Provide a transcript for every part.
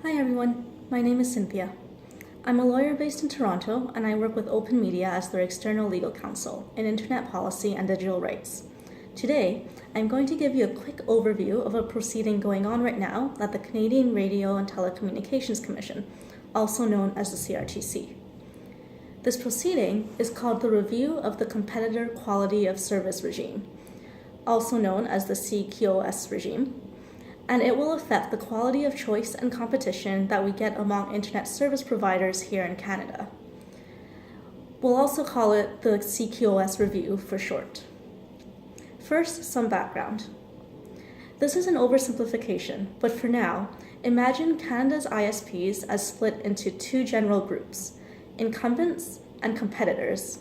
Hi everyone, my name is Cynthia. I'm a lawyer based in Toronto and I work with Open Media as their external legal counsel in internet policy and digital rights. Today, I'm going to give you a quick overview of a proceeding going on right now at the Canadian Radio and Telecommunications Commission, also known as the CRTC. This proceeding is called the Review of the Competitor Quality of Service Regime, also known as the CQoS regime, and it will affect the quality of choice and competition that we get among internet service providers here in Canada. We'll also call it the CQoS review for short. First, some background. This is an oversimplification, but for now, imagine Canada's ISPs as split into two general groups, incumbents and competitors.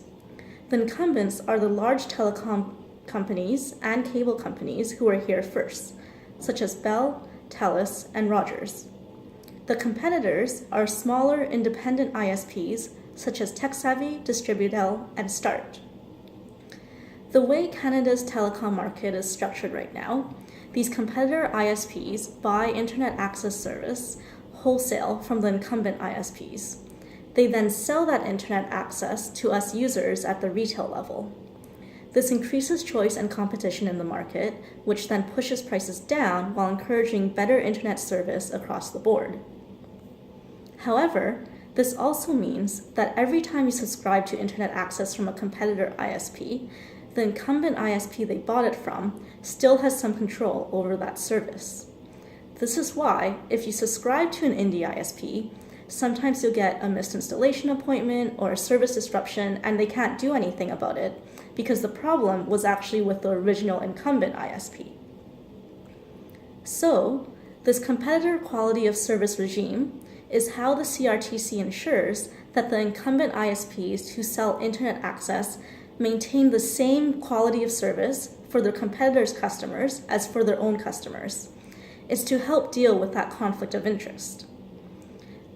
The incumbents are the large telecom companies and cable companies who are here first, such as Bell, Telus, and Rogers. The competitors are smaller independent ISPs such as TechSavvy, Distributel, and Start. The way Canada's telecom market is structured right now, these competitor ISPs buy internet access service wholesale from the incumbent ISPs. They then sell that internet access to us users at the retail level. This increases choice and competition in the market, which then pushes prices down while encouraging better internet service across the board. However, this also means that every time you subscribe to internet access from a competitor ISP, the incumbent ISP they bought it from still has some control over that service. This is why, if you subscribe to an indie ISP, sometimes you'll get a missed installation appointment or a service disruption and they can't do anything about it because the problem was actually with the original incumbent ISP. So, this competitor quality of service regime is how the CRTC ensures that the incumbent ISPs who sell internet access maintain the same quality of service for their competitors' customers as for their own customers. It's to help deal with that conflict of interest.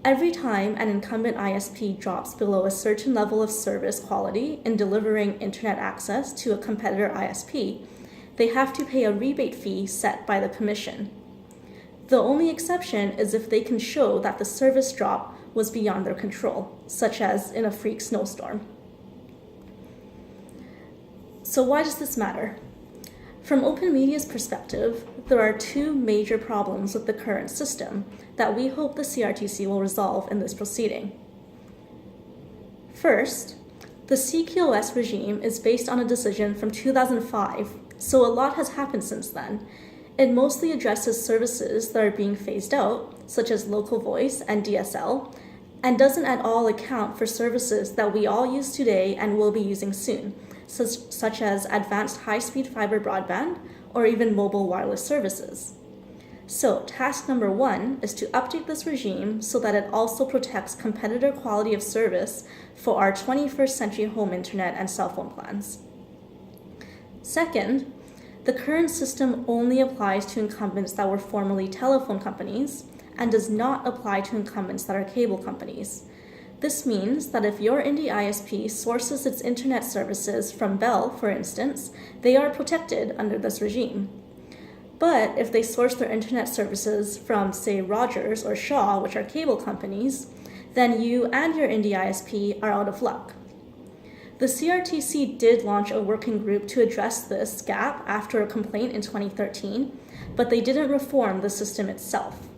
Every time an incumbent ISP drops below a certain level of service quality in delivering internet access to a competitor ISP, they have to pay a rebate fee set by the Commission. The only exception is if they can show that the service drop was beyond their control, such as in a freak snowstorm. So why does this matter? From Open Media's perspective, there are two major problems with the current system that we hope the CRTC will resolve in this proceeding. First, the CQoS regime is based on a decision from 2005, so a lot has happened since then. It mostly addresses services that are being phased out, such as local voice and DSL, and doesn't at all account for services that we all use today and will be using soon, such as advanced high-speed fiber broadband or even mobile wireless services. So, task number one is to update this regime so that it also protects competitor quality of service for our 21st century home internet and cell phone plans. Second, the current system only applies to incumbents that were formerly telephone companies and does not apply to incumbents that are cable companies. This means that if your indie ISP sources its internet services from Bell, for instance, they are protected under this regime. But if they source their internet services from, say, Rogers or Shaw, which are cable companies, then you and your indie ISP are out of luck. The CRTC did launch a working group to address this gap after a complaint in 2013, but they didn't reform the system itself.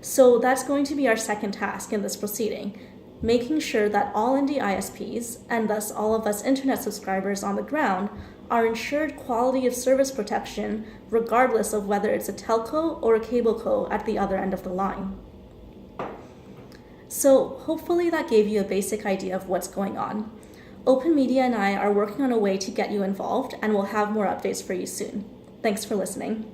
So that's going to be our second task in this proceeding, making sure that all indie ISPs, and thus all of us internet subscribers on the ground, are ensured quality of service protection regardless of whether it's a telco or a cable co at the other end of the line. So hopefully that gave you a basic idea of what's going on. Open Media and I are working on a way to get you involved and we'll have more updates for you soon. Thanks for listening.